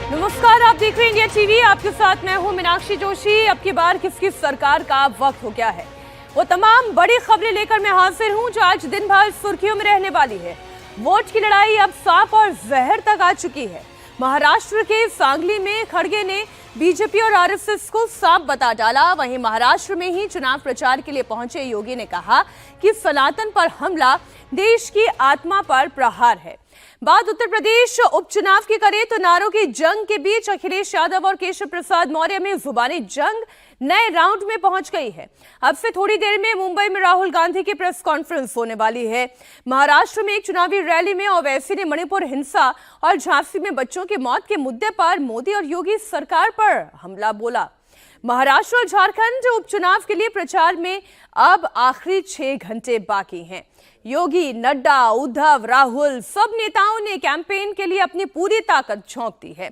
नमस्कार, आप देख रहे हैं इंडिया टीवी। आपके साथ मैं हूं मीनाक्षी जोशी। अब की बार किसकी सरकार का वक्त हो गया है, वो तमाम बड़ी खबरें लेकर मैं हाजिर हूं जो आज दिन भर सुर्खियों में रहने वाली है। वोट की लड़ाई अब सांप और जहर तक आ चुकी है। महाराष्ट्र के सांगली में खड़गे ने बीजेपी और आरएसएस को सांप बता डाला। वहीं महाराष्ट्र में ही चुनाव प्रचार के लिए पहुंचे योगी ने कहा कि सनातन पर हमला देश की आत्मा पर प्रहार है। बात उत्तर प्रदेश उपचुनाव की करें तो नारों की जंग के बीच अखिलेश यादव और केशव प्रसाद मौर्य में जुबानी जंग नए राउंड में पहुंच गई है। अब से थोड़ी देर में मुंबई में राहुल गांधी की प्रेस कॉन्फ्रेंस होने वाली है। महाराष्ट्र में एक चुनावी रैली में ओवैसी ने मणिपुर हिंसा और झांसी में बच्चों की मौत के मुद्दे पर मोदी और योगी सरकार पर हमला बोला। महाराष्ट्र और झारखंड उपचुनाव के लिए प्रचार में अब आखिरी 6 घंटे बाकी हैं। योगी, नड्डा, उद्धव, राहुल सब नेताओं ने कैंपेन के लिए अपनी पूरी ताकत झोंक दी है।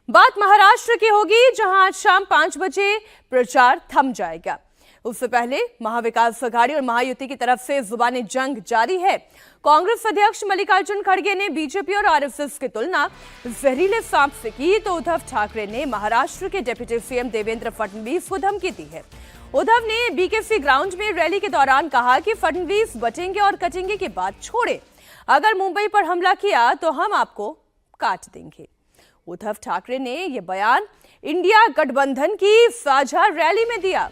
बात महाराष्ट्र की होगी, जहां आज शाम 5 बजे प्रचार थम जाएगा। उससे पहले महाविकास अघाड़ी और महायुति की तरफ से जुबानी जंग जारी है। कांग्रेस अध्यक्ष मल्लिकार्जुन खड़गे ने बीजेपी और आरएसएस की तुलना जहरीले सांप से की, तो उद्धव ठाकरे ने महाराष्ट्र के डिप्टी सीएम देवेंद्र फडणवीस को धमकी दी है। उद्धव ने बीकेसी ग्राउंड में रैली के दौरान कहा कि फडणवीस बटेंगे और कटेंगे की बात छोड़े, अगर मुंबई पर हमला किया तो हम आपको काट देंगे। उद्धव ठाकरे ने यह बयान इंडिया गठबंधन की साझा रैली में दिया।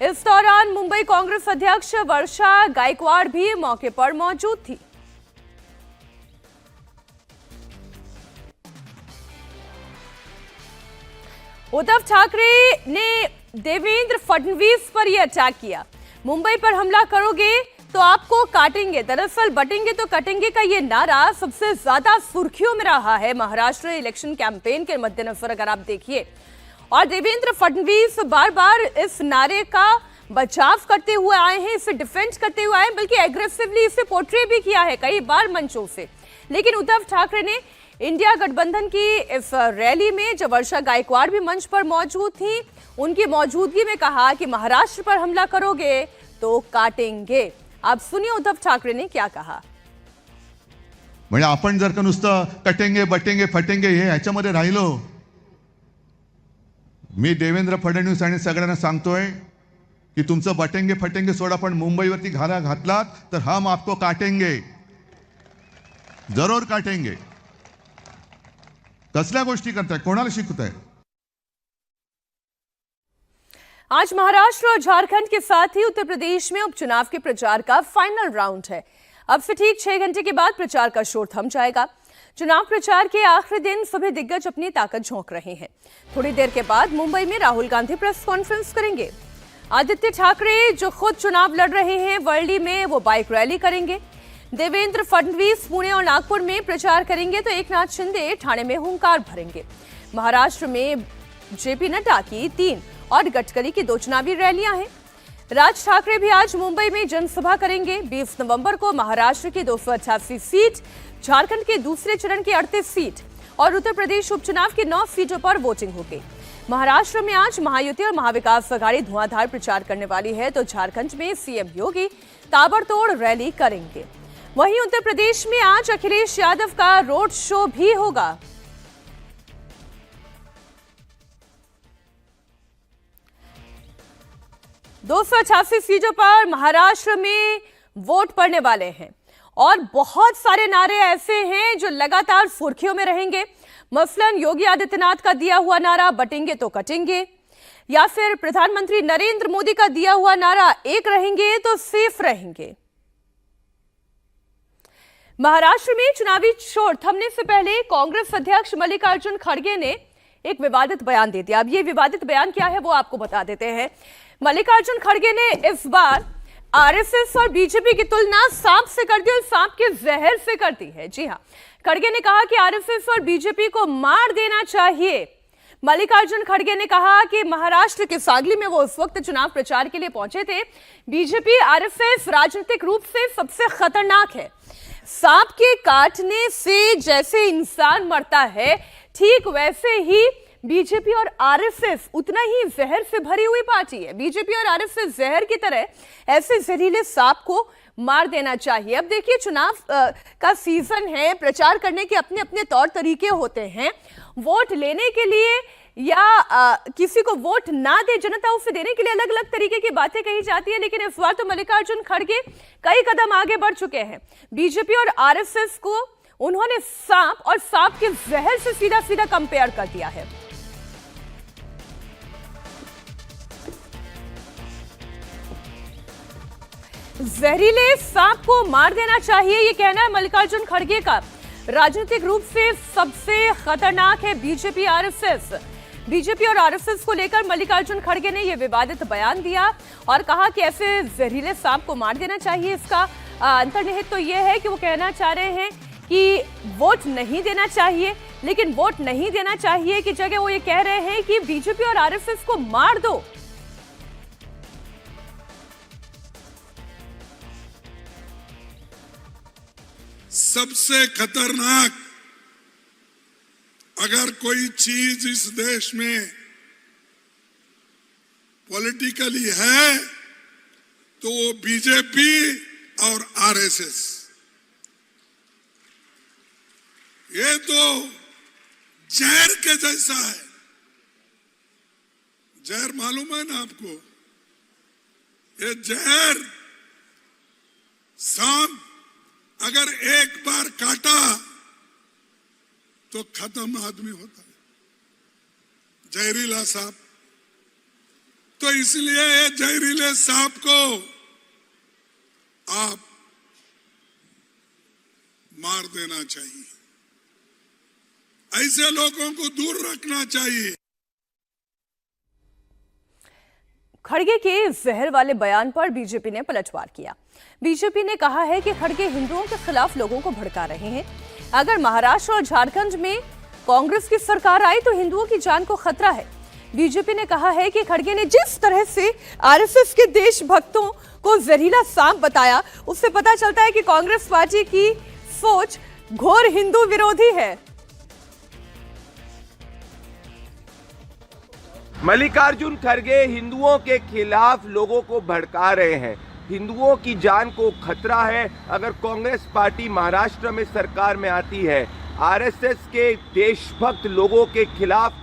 इस दौरान मुंबई कांग्रेस अध्यक्ष वर्षा गायकवाड़ भी मौके पर मौजूद थी। उद्धव ठाकरे ने देवेंद्र फडणवीस पर यह अटैक किया। मुंबई पर हमला करोगे तो आपको काटेंगे, दरअसल बटेंगे तो कटेंगे का ये नारा सबसे ज्यादा सुर्खियों में रहा है महाराष्ट्र इलेक्शन कैंपेन के मद्देनजर, अगर आप देखिए। और देवेंद्र फडणवीस बार बार इस नारे का बचाव करते हुए आए हैं, इसे डिफेंड करते हुए आए हैं, बल्कि एग्रेसिवली इसे पोर्ट्रे भी किया है कई बार मंचों से। लेकिन उद्धव ठाकरे ने इंडिया गठबंधन की इस रैली में, जब वर्षा गायकवाड़ भी मंच पर मौजूद थी, उनकी मौजूदगी में कहा कि महाराष्ट्र पर हमला करोगे तो काटेंगे। आप सुनिए उद्धव ठाकरे ने क्या कहा। म्हणजे आपण जर का नुसतं कटेंगे बटेंगे फटेंगे हे ह्याच्यामध्ये राहिलो, मी देवेंद्र फडणवीस आणि सगळ्यांना सांगतोय की तुमचं बटेंगे फटेंगे सोडा, पण मुंबईवरती घाला घातलात तर हम आपको काटेंगे, जरूर काटेंगे। कसल्या गोष्टी करताय, कोणाला शिकवताय? आज महाराष्ट्र और झारखंड के साथ ही उत्तर प्रदेश में उपचुनाव के प्रचार का फाइनल राउंड है। अब से ठीक 6 घंटे के बाद प्रचार का शोर थम जाएगा। चुनाव प्रचार के आखिरी दिन सभी दिग्गज अपनी ताकत झोंक रहे हैं। थोड़ी देर के बाद मुंबई में राहुल गांधी प्रेस कॉन्फ्रेंस करेंगे। आदित्य ठाकरे जो खुद चुनाव लड़ रहे हैं वर्ली में, वो बाइक रैली करेंगे। देवेंद्र फडणवीस पुणे और नागपुर में प्रचार करेंगे, तो एकनाथ शिंदे ठाणे में हुंकार भरेंगे। महाराष्ट्र में जेपी नड्डा की 3 और गडकरी की 2 चुनावी रैलियां हैं। राज ठाकरे भी आज मुंबई में जनसभा करेंगे। 20 नवंबर को महाराष्ट्र की 288 सीट, झारखंड के दूसरे चरण की 38 सीट और उत्तर प्रदेश उपचुनाव की 9 सीटों पर वोटिंग होगी। महाराष्ट्र में आज महायुति और महाविकास अघाड़ी धुआंधार प्रचार करने वाली है, तो झारखंड में सीएम योगी ताबड़तोड़ रैली करेंगे। वहीं उत्तर प्रदेश में आज अखिलेश यादव का रोड शो भी होगा। दो 288 सीटों पर महाराष्ट्र में वोट पड़ने वाले हैं और बहुत सारे नारे ऐसे हैं जो लगातार सुर्खियों में रहेंगे। मसलन योगी आदित्यनाथ का दिया हुआ नारा बटेंगे तो कटेंगे, या फिर प्रधानमंत्री नरेंद्र मोदी का दिया हुआ नारा एक रहेंगे तो सेफ रहेंगे। महाराष्ट्र में चुनावी शोर थमने से पहले कांग्रेस अध्यक्ष मल्लिकार्जुन खड़गे ने एक विवादित बयान दे दिया। अब ये विवादित बयान क्या है वो आपको बता देते हैं। मल्लिकार्जुन खड़गे ने इस बार आरएसएस और बीजेपी की तुलना सांप से कर दी और सांप के जहर से कर दी है। जी हां, खड़गे ने कहा कि आरएसएस और बीजेपी को मार देना चाहिए। मल्लिकार्जुन खड़गे ने कहा कि महाराष्ट्र के सांगली में वो उस वक्त चुनाव प्रचार के लिए पहुंचे थे। बीजेपी आरएसएस राजनीतिक रूप से सबसे खतरनाक है। सांप के काटने से जैसे इंसान मरता है, ठीक वैसे ही बीजेपी और आरएसएस उतना ही जहर से भरी हुई पार्टी है। बीजेपी और आरएसएस जहर की तरह ऐसे जहरीले सांप को मार देना चाहिए। अब देखिए, चुनाव का सीजन है, प्रचार करने के अपने अपने तौर तरीके होते हैं। वोट लेने के लिए या किसी को वोट ना दे जनता, उसे देने के लिए अलग अलग तरीके की बातें कही जाती है। लेकिन इस बार तो मल्लिकार्जुन खड़गे कई कदम आगे बढ़ चुके हैं। बीजेपी और आरएसएस को उन्होंने सांप और सांप के जहर से सीधा सीधा कंपेयर कर दिया है। जहरीले सांप को मार देना चाहिए, ये कहना है मल्लिकार्जुन खड़गे का। राजनीतिक रूप से सबसे खतरनाक है बीजेपी आरएसएस। बीजेपी और आरएसएस को लेकर मल्लिकार्जुन खड़गे ने यह विवादित बयान दिया और कहा कि ऐसे जहरीले सांप को मार देना चाहिए। इसका अंतर्निहित तो यह है कि वो कहना चाह रहे हैं कि वोट नहीं देना चाहिए, लेकिन वोट नहीं देना चाहिए की जगह वो ये कह रहे हैं कि बीजेपी और आरएसएस को मार दो। सबसे खतरनाक अगर कोई चीज इस देश में पॉलिटिकली है तो वो बीजेपी और आरएसएस। ये तो जहर के जैसा है। जहर मालूम है ना आपको? ये जहर सांप अगर एक बार काटा तो खत्म आदमी होता है, जहरीला सांप। तो इसलिए ये जहरीले सांप को आप मार देना चाहिए, ऐसे लोगों को दूर रखना चाहिए। खड़गे के जहर वाले बयान पर बीजेपी ने पलटवार किया। बीजेपी ने कहा है कि खड़गे हिंदुओं के खिलाफ लोगों को भड़का रहे हैं। अगर महाराष्ट्र और झारखंड में कांग्रेस की सरकार आई तो हिंदुओं की जान को खतरा है। बीजेपी ने कहा है कि खड़गे ने जिस तरह से आरएसएस के देशभक्तों को जहरीला सांप बताया, उससे पता चलता है कि कांग्रेस पार्टी की सोच घोर हिंदू विरोधी है। मल्लिकार्जुन खड़गे हिंदुओं के खिलाफ लोगों को भड़का रहे हैं। हिंदुओं की जान को खतरा है अगर कांग्रेस पार्टी महाराष्ट्र में सरकार में आती है। आरएसएस के देशभक्त लोगों के खिलाफ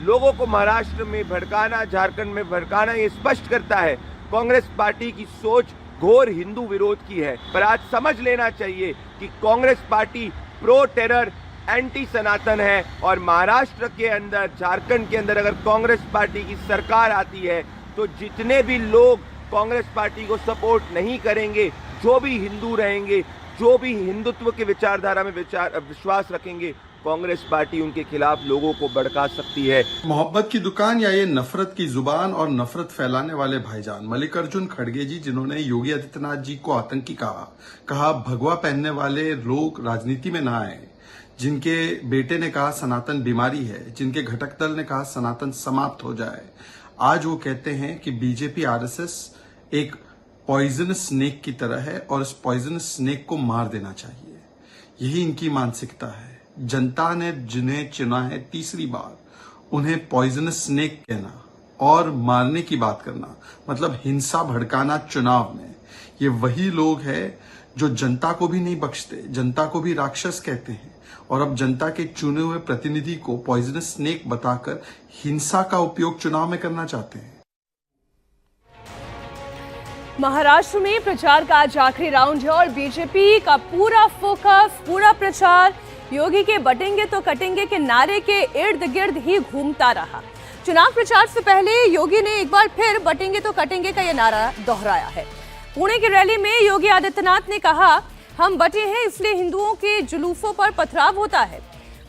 लोगों को महाराष्ट्र में भड़काना, झारखंड में भड़काना, ये स्पष्ट करता है कांग्रेस पार्टी की सोच घोर हिंदू विरोध की है। पर आज समझ लेना चाहिए कि Congress party pro terror, anti सनातन है और महाराष्ट्र के अंदर, झारखंड के अंदर अगर कांग्रेस पार्टी की सरकार आती है तो जितने भी लोग कांग्रेस पार्टी को सपोर्ट नहीं करेंगे, जो भी हिंदू रहेंगे, जो भी हिंदुत्व के विचारधारा में विश्वास रखेंगे, कांग्रेस पार्टी उनके खिलाफ लोगों को भड़का सकती है। मोहब्बत की दुकान या ये नफरत की जुबान और नफरत फैलाने वाले भाईजान मल्लिकार्जुन खड़गे जी, जिन्होंने योगी आदित्यनाथ जी को आतंकी कहा भगवा पहनने वाले लोग राजनीति में ना आए, जिनके बेटे ने कहा सनातन बीमारी है, जिनके घटक दल ने कहा सनातन समाप्त हो जाए, आज वो कहते हैं कि बीजेपी आरएसएस एक पॉइजनस स्नेक की तरह है और इस पॉइजनस स्नेक को मार देना चाहिए। यही इनकी मानसिकता है। जनता ने जिन्हें चुना है तीसरी बार, उन्हें पॉइजनस स्नेक कहना और मारने की बात करना, मतलब हिंसा भड़काना चुनाव में, ये वही लोग हैं जो जनता को भी नहीं बख्शते, जनता को भी राक्षस कहते हैं और अब जनता के चुने हुए प्रतिनिधि को पॉइजनस स्नेक बताकर हिंसा का उपयोग चुनाव में करना चाहते हैं। महाराष्ट्र में प्रचार का आज आखिरी राउंड है और बीजेपी का पूरा फोकस, पूरा प्रचार योगी के बटेंगे तो कटेंगे के नारे के इर्द गिर्द ही घूमता रहा। चुनाव प्रचार से पहले योगी ने एक बार फिर बटेंगे तो कटेंगे का यह नारा दोहराया है। पुणे की रैली में योगी आदित्यनाथ ने कहा, हम बटे हैं इसलिए हिंदुओं के जुलूसों पर पथराव होता है,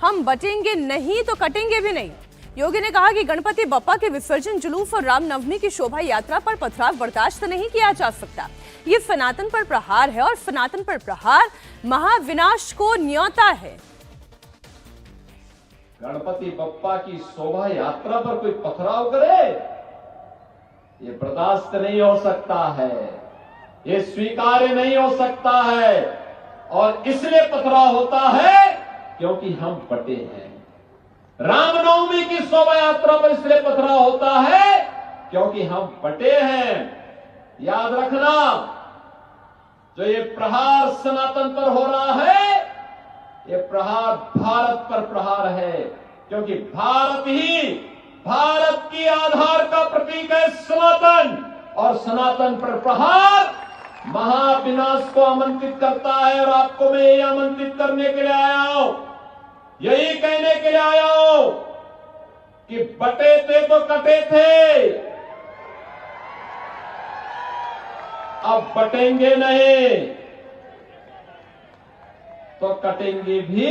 हम बटेंगे नहीं तो कटेंगे भी नहीं। योगी ने कहा कि गणपति बप्पा के विसर्जन जुलूस और रामनवमी की शोभा यात्रा पर पथराव बर्दाश्त नहीं किया जा सकता। ये सनातन पर प्रहार है और सनातन पर प्रहार महाविनाश को न्योता है। गणपति बप्पा की शोभा यात्रा पर कोई पथराव करे, ये बर्दाश्त नहीं हो सकता है, ये स्वीकार्य नहीं हो सकता है और इसलिए पथराव होता है क्योंकि हम बटे हैं। रामनवमी की शोभा यात्रा पर इसलिए पथराव होता है क्योंकि हम बटे हैं। याद रखना, जो ये प्रहार सनातन पर हो रहा है, ये प्रहार भारत पर प्रहार है, क्योंकि भारत की आधार का प्रतीक है सनातन, और सनातन पर प्रहार महाविनाश को आमंत्रित करता है। और आपको मैं ये आमंत्रित करने के लिए आया हूं, यही कहने के लिए आया हूं कि बटे थे तो कटे थे, अब बटेंगे नहीं तो कटेंगे भी।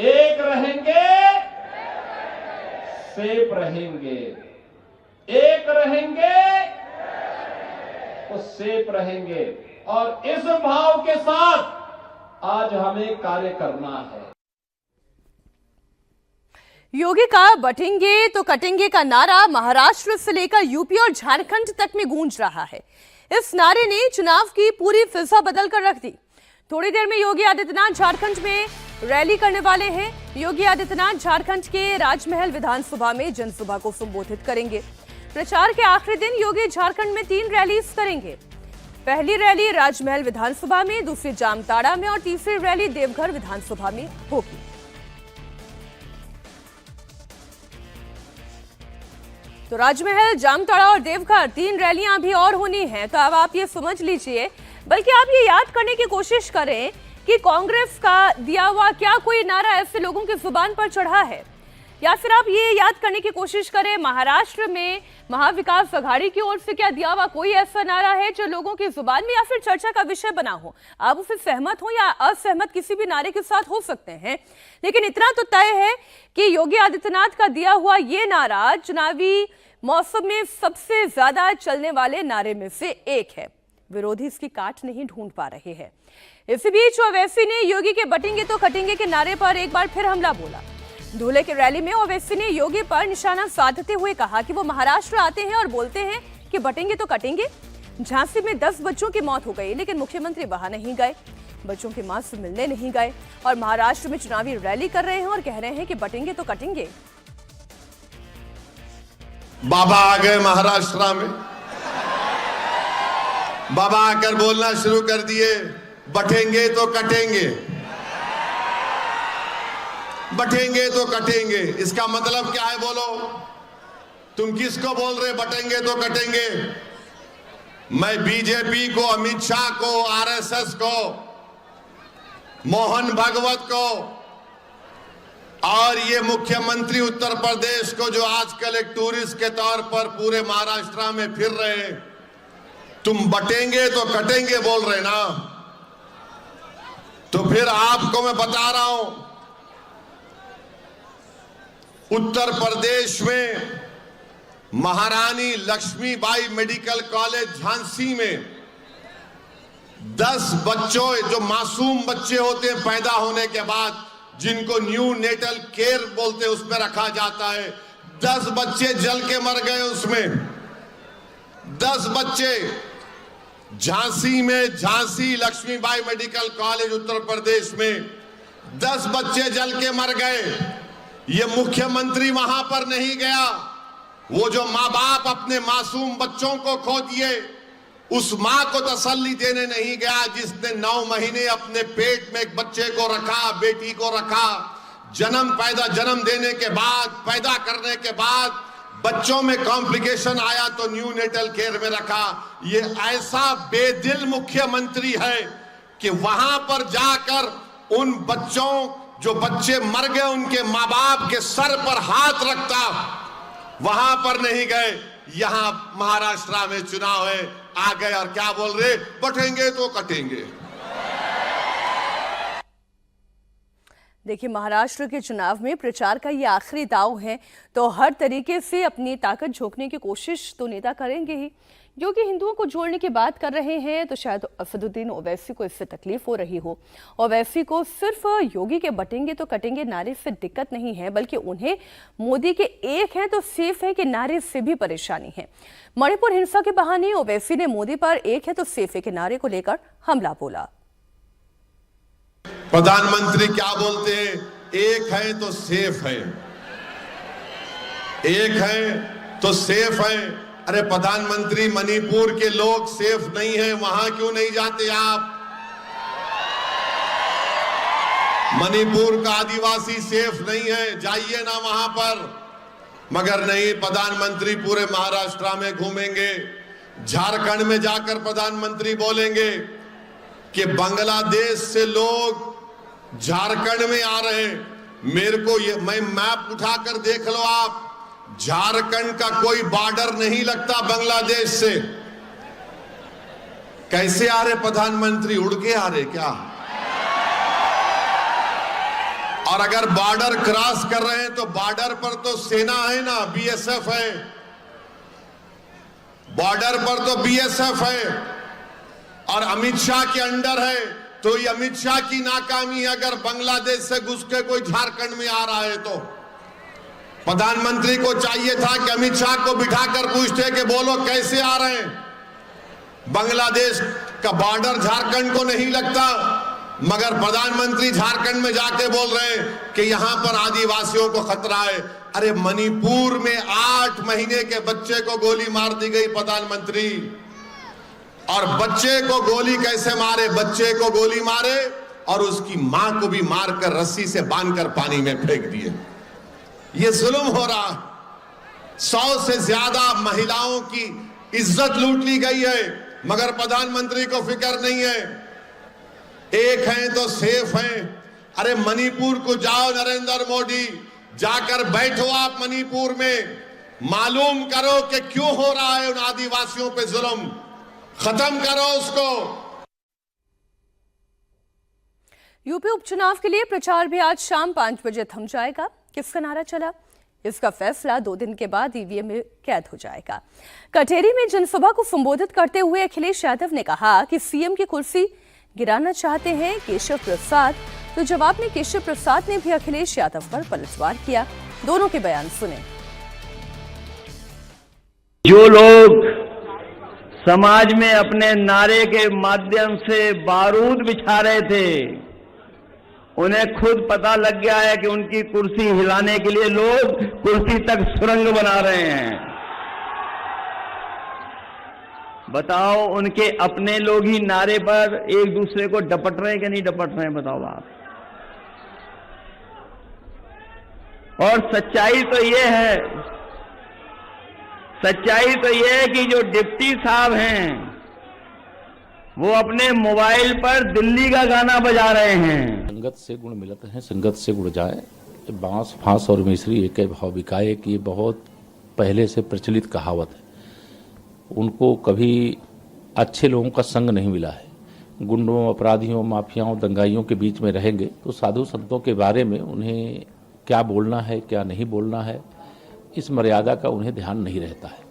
एक रहेंगे, सेफ रहेंगे, एक रहेंगे तो सेफ रहेंगे। और इस भाव के साथ आज हमें कार्य करना है। योगी का बटेंगे तो कटेंगे का नारा महाराष्ट्र से लेकर यूपी और झारखंड तक में गूंज रहा है। इस नारे ने चुनाव की पूरी फिजा बदल कर रख दी। थोड़ी देर में योगी आदित्यनाथ झारखंड में रैली करने वाले हैं। योगी आदित्यनाथ झारखंड के राजमहल विधानसभा में जनसभा को संबोधित करेंगे। प्रचार के आखिरी दिन योगी झारखंड में 3 रैलीज करेंगे। पहली रैली राजमहल विधानसभा में, दूसरी जामताड़ा में और तीसरी रैली देवघर विधानसभा में होगी। तो राजमहल, जामताड़ा और देवघर 3 रैलियां भी और होनी हैं। तो अब आप ये समझ लीजिए, बल्कि आप ये याद करने की कोशिश करें कि कांग्रेस का दिया हुआ क्या कोई नारा ऐसे लोगों की जुबान पर चढ़ा है, या फिर आप ये याद करने की कोशिश करें महाराष्ट्र में महाविकास अघाड़ी की ओर से क्या दिया हुआ कोई ऐसा नारा है जो लोगों की जुबान में या फिर चर्चा का विषय बना हो। आप उससे सहमत हो या असहमत किसी भी नारे के साथ हो सकते हैं, लेकिन इतना तो तय है कि योगी आदित्यनाथ का दिया हुआ ये नारा चुनावी मौसम में सबसे ज्यादा चलने वाले नारे में से एक है। विरोधी इसकी काट नहीं ढूंढ पा रहे हैं। इसी बीच ओवैसी ने योगी के बटेंगे तो कटेंगे के नारे पर एक बार फिर हमला बोला। धुले की रैली में ओवैसी ने योगी पर निशाना साधते हुए कहा कि वो महाराष्ट्र आते हैं और बोलते हैं कि बटेंगे तो कटेंगे। झांसी में 10 बच्चों की मौत हो गई, लेकिन मुख्यमंत्री वहां नहीं गए, बच्चों की मां से मिलने नहीं गए और महाराष्ट्र में चुनावी रैली कर रहे हैं और कह रहे हैं कि बटेंगे तो कटेंगे। बाबा आ गए महाराष्ट्र में, बाबा आकर बोलना शुरू कर दिए, बटेंगे तो कटेंगे, बटेंगे तो कटेंगे। इसका मतलब क्या है बोलो? तुम किसको बोल रहे बटेंगे तो कटेंगे? मैं बीजेपी को, अमित शाह को, आरएसएस को, मोहन भागवत को और ये मुख्यमंत्री उत्तर प्रदेश को जो आजकल एक टूरिस्ट के तौर पर पूरे महाराष्ट्र में फिर रहे हैं, तुम बटेंगे तो कटेंगे बोल रहे ना? तो फिर आपको मैं बता रहा हूं, उत्तर प्रदेश में महारानी लक्ष्मीबाई मेडिकल कॉलेज झांसी में 10 बच्चों, जो मासूम बच्चे होते हैं पैदा होने के बाद, जिनको न्यू नेटल केयर बोलते हैं, उसमें रखा जाता है, 10 बच्चे जल के मर गए उसमें। 10 बच्चे झांसी में, झांसी लक्ष्मीबाई मेडिकल कॉलेज उत्तर प्रदेश में 10 बच्चे जल के मर गए। ये मुख्यमंत्री वहां पर नहीं गया। वो जो माँ बाप अपने मासूम बच्चों को खो दिए, उस माँ को तसल्ली देने नहीं गया जिसने 9 महीने अपने पेट में एक बच्चे को रखा, बेटी को रखा। जन्म देने के बाद, पैदा करने के बाद बच्चों में कॉम्प्लिकेशन आया तो न्यू नेटल केयर में रखा। ये ऐसा बेदिल मुख्यमंत्री है कि वहां पर जाकर उन बच्चों, जो बच्चे मर गए, उनके माँ बाप के सर पर हाथ रखता, वहां पर नहीं गए। यहां महाराष्ट्र में चुनाव है, आ गए और क्या बोल रहे? बटेंगे तो कटेंगे। देखिए, महाराष्ट्र के चुनाव में प्रचार का ये आखिरी दांव है, तो हर तरीके से अपनी ताकत झोंकने की कोशिश तो नेता करेंगे ही। योगी हिंदुओं को जोड़ने की बात कर रहे हैं तो शायद असदुद्दीन ओवैसी को इससे तकलीफ हो रही हो। ओवैसी को सिर्फ योगी के बटेंगे तो कटेंगे नारे से दिक्कत नहीं है, बल्कि उन्हें मोदी के एक है तो सेफ है कि नारे से भी परेशानी है। मणिपुर हिंसा के बहाने ओवैसी ने मोदी पर एक है तो सेफ है के नारे को लेकर हमला बोला। प्रधानमंत्री क्या बोलते हैं? एक है तो सेफ है, एक है तो सेफ है। अरे प्रधानमंत्री, मणिपुर के लोग सेफ नहीं है, वहां क्यों नहीं जाते आप? मणिपुर का आदिवासी सेफ नहीं है, जाइए ना वहां पर। मगर नहीं, प्रधानमंत्री पूरे महाराष्ट्र में घूमेंगे, झारखंड में जाकर प्रधानमंत्री बोलेंगे कि बांग्लादेश से लोग झारखंड में आ रहे हैं। मेरे को ये, मैं मैप उठाकर देख लो आप, झारखंड का कोई बॉर्डर नहीं लगता बांग्लादेश से। कैसे आ रहे प्रधानमंत्री? उड़ के आ रहे क्या? और अगर बॉर्डर क्रॉस कर रहे हैं तो बॉर्डर पर तो सेना है ना, बीएसएफ है, बॉर्डर पर तो बीएसएफ है और अमित शाह के अंडर है। तो ये अमित शाह की नाकामी है अगर बांग्लादेश से घुस के कोई झारखंड में आ रहा है तो। प्रधानमंत्री को चाहिए था कि अमित शाह को बिठाकर पूछते कि बोलो कैसे आ रहे हैं। बांग्लादेश का बॉर्डर झारखंड को नहीं लगता, मगर प्रधानमंत्री झारखंड में जाके बोल रहे हैं कि यहां पर आदिवासियों को खतरा है। अरे मणिपुर में 8 महीने के बच्चे को गोली मार दी गई प्रधानमंत्री। और बच्चे को गोली कैसे मारे? बच्चे को गोली मारे और उसकी मां को भी मारकर रस्सी से बांधकर पानी में फेंक दिए। ये जुल्म हो रहा। 100 से ज्यादा महिलाओं की इज्जत लूट ली गई है, मगर प्रधानमंत्री को फिक्र नहीं है। एक हैं तो सेफ हैं। अरे मणिपुर को जाओ नरेंद्र मोदी, जाकर बैठो आप मणिपुर में, मालूम करो कि क्यों हो रहा है उन आदिवासियों पे जुल्म, खत्म करो उसको। यूपी उपचुनाव के लिए प्रचार भी आज शाम 5 बजे थम जाएगा। किसका नारा चला, इसका फैसला 2 दिन के बाद ईवीएम में कैद हो जाएगा। कटेरी में जनसभा को संबोधित करते हुए अखिलेश यादव ने कहा कि सीएम की कुर्सी गिराना चाहते हैं केशव प्रसाद, तो जवाब में केशव प्रसाद ने भी अखिलेश यादव पर पलटवार किया। दोनों के बयान सुने। जो लोग समाज में अपने नारे के माध्यम से बारूद बिछा रहे थे, उन्हें खुद पता लग गया है कि उनकी कुर्सी हिलाने के लिए लोग कुर्सी तक सुरंग बना रहे हैं। बताओ, उनके अपने लोग ही नारे पर एक दूसरे को डपट रहे हैं कि नहीं डपट रहे हैं? बताओ आप। और सच्चाई तो ये है, सच्चाई तो ये है कि जो डिप्टी साहब हैं वो अपने मोबाइल पर दिल्ली का गाना बजा रहे हैं। संगत से गुण मिलत हैं, संगत से गुण जाए, बांस फांस और मिश्री एक भाव बिकाए की बहुत पहले से प्रचलित कहावत है। उनको कभी अच्छे लोगों का संग नहीं मिला है। गुंडों, अपराधियों, माफियाओं, दंगाइयों के बीच में रहेंगे तो साधु संतों के बारे में उन्हें क्या बोलना है, क्या नहीं बोलना है, इस मर्यादा का उन्हें ध्यान नहीं रहता है।